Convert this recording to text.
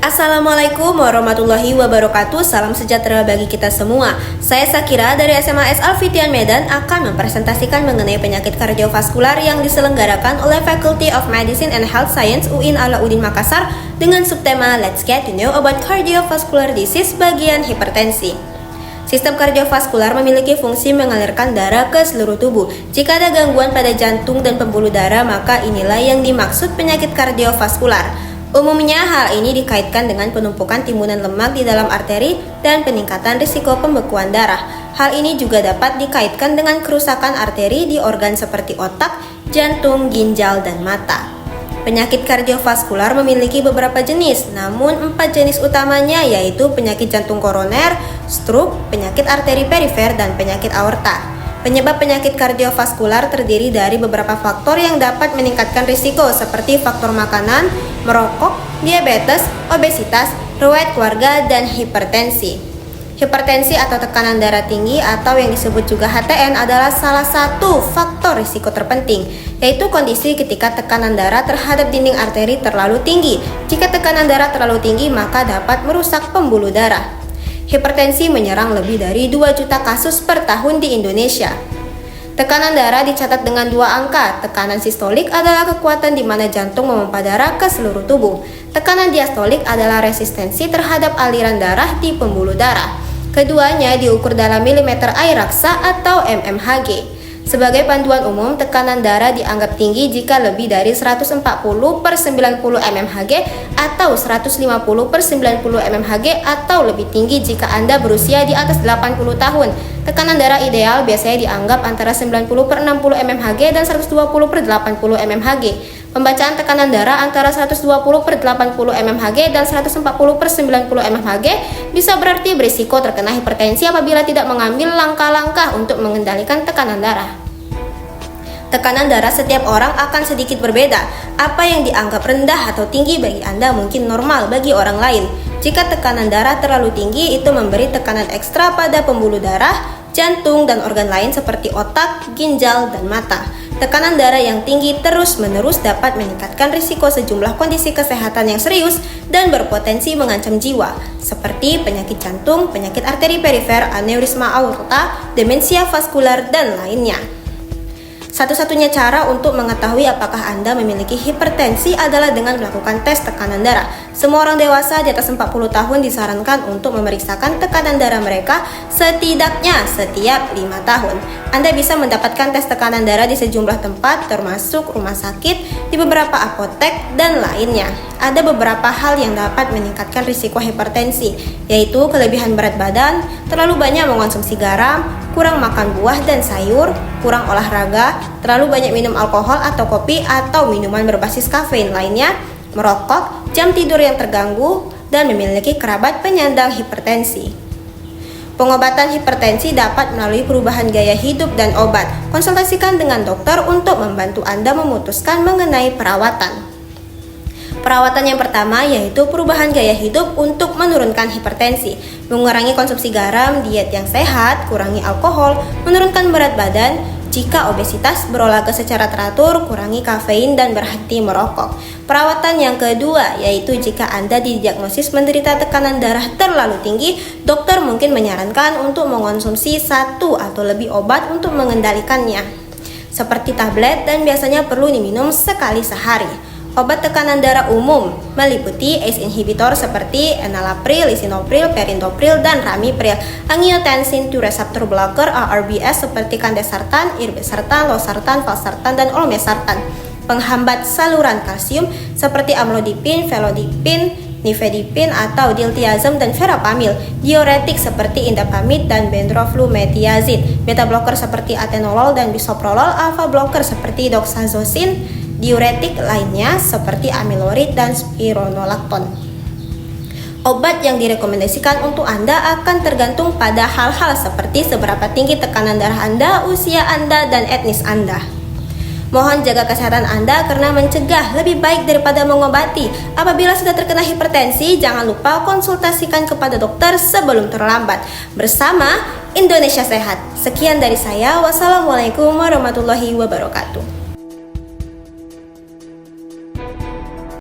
Assalamualaikum warahmatullahi wabarakatuh. Salam sejahtera bagi kita semua. Saya Sakira dari SMAS Alfitian Medan akan mempresentasikan mengenai penyakit kardiovaskular yang diselenggarakan oleh Faculty of Medicine and Health Science UIN Alauddin Makassar dengan subtema Let's Get to Know About Cardiovascular Disease bagian hipertensi. Sistem kardiovaskular memiliki fungsi mengalirkan darah ke seluruh tubuh. Jika ada gangguan pada jantung dan pembuluh darah, maka inilah yang dimaksud penyakit kardiovaskular. Umumnya hal ini dikaitkan dengan penumpukan timbunan lemak di dalam arteri dan peningkatan risiko pembekuan darah. Hal ini juga dapat dikaitkan dengan kerusakan arteri di organ seperti otak, jantung, ginjal, dan mata. Penyakit kardiovaskular memiliki beberapa jenis, namun 4 jenis utamanya yaitu penyakit jantung koroner, stroke, penyakit arteri perifer, dan penyakit aorta. Penyebab penyakit kardiovaskular terdiri dari beberapa faktor yang dapat meningkatkan risiko seperti faktor makanan, merokok, diabetes, obesitas, riwayat keluarga, dan hipertensi. Hipertensi atau tekanan darah tinggi atau yang disebut juga HTN adalah salah satu faktor risiko terpenting, yaitu kondisi ketika tekanan darah terhadap dinding arteri terlalu tinggi. Jika tekanan darah terlalu tinggi, maka dapat merusak pembuluh darah. Hipertensi menyerang lebih dari 2 juta kasus per tahun di Indonesia. Tekanan darah dicatat dengan 2 angka. Tekanan sistolik adalah kekuatan di mana jantung memompa darah ke seluruh tubuh. Tekanan diastolik adalah resistensi terhadap aliran darah di pembuluh darah. Keduanya diukur dalam milimeter air raksa atau mmHg. Sebagai panduan umum, tekanan darah dianggap tinggi jika lebih dari 140 per 90 mmHg atau 150 per 90 mmHg atau lebih tinggi jika Anda berusia di atas 80 tahun. Tekanan darah ideal biasanya dianggap antara 90 per 60 mmHg dan 120 per 80 mmHg. Pembacaan tekanan darah antara 120 per 80 mmHg dan 140 per 90 mmHg bisa berarti berisiko terkena hipertensi apabila tidak mengambil langkah-langkah untuk mengendalikan tekanan darah. Tekanan darah setiap orang akan sedikit berbeda. Apa yang dianggap rendah atau tinggi bagi Anda mungkin normal bagi orang lain. Jika tekanan darah terlalu tinggi, itu memberi tekanan ekstra pada pembuluh darah, jantung, dan organ lain seperti otak, ginjal, dan mata. Tekanan darah yang tinggi terus-menerus dapat meningkatkan risiko sejumlah kondisi kesehatan yang serius dan berpotensi mengancam jiwa, seperti penyakit jantung, penyakit arteri perifer, aneurisma aorta, demensia vaskular, dan lainnya. Satu-satunya cara untuk mengetahui apakah Anda memiliki hipertensi adalah dengan melakukan tes tekanan darah. Semua orang dewasa di atas 40 tahun disarankan untuk memeriksakan tekanan darah mereka setidaknya setiap 5 tahun. Anda bisa mendapatkan tes tekanan darah di sejumlah tempat termasuk rumah sakit, di beberapa apotek, dan lainnya. Ada beberapa hal yang dapat meningkatkan risiko hipertensi, yaitu kelebihan berat badan, terlalu banyak mengonsumsi garam, kurang makan buah dan sayur, kurang olahraga, terlalu banyak minum alkohol atau kopi atau minuman berbasis kafein lainnya, merokok, jam tidur yang terganggu, dan memiliki kerabat penyandang hipertensi. Pengobatan hipertensi dapat melalui perubahan gaya hidup dan obat. Konsultasikan dengan dokter untuk membantu Anda memutuskan mengenai perawatan. Perawatan yang pertama yaitu perubahan gaya hidup untuk menurunkan hipertensi, mengurangi konsumsi garam, diet yang sehat, kurangi alkohol, menurunkan berat badan. Jika obesitas, berolahraga secara teratur, kurangi kafein, dan berhenti merokok. Perawatan yang kedua yaitu jika Anda didiagnosis menderita tekanan darah terlalu tinggi, dokter mungkin menyarankan untuk mengonsumsi 1 atau lebih obat untuk mengendalikannya, seperti tablet, dan biasanya perlu diminum sekali sehari. Obat tekanan darah umum meliputi ACE inhibitor seperti enalapril, lisinopril, perindopril, dan ramipril. Angiotensin II receptor blocker ARBS seperti candesartan, irbesartan, losartan, valsartan, dan olmesartan. Penghambat saluran kalsium seperti amlodipin, felodipin, nifedipin atau diltiazem dan verapamil. Diuretik seperti indapamid dan benroflumethiazid. Beta blocker seperti atenolol dan bisoprolol. Alpha blocker seperti doxazosin. Diuretik lainnya seperti amilorid dan spironolakton. Obat yang direkomendasikan untuk Anda akan tergantung pada hal-hal seperti seberapa tinggi tekanan darah Anda, usia Anda, dan etnis Anda. Mohon jaga kesehatan Anda karena mencegah lebih baik daripada mengobati. Apabila sudah terkena hipertensi, jangan lupa konsultasikan kepada dokter sebelum terlambat. Bersama Indonesia Sehat. Sekian dari saya. Wassalamualaikum warahmatullahi wabarakatuh.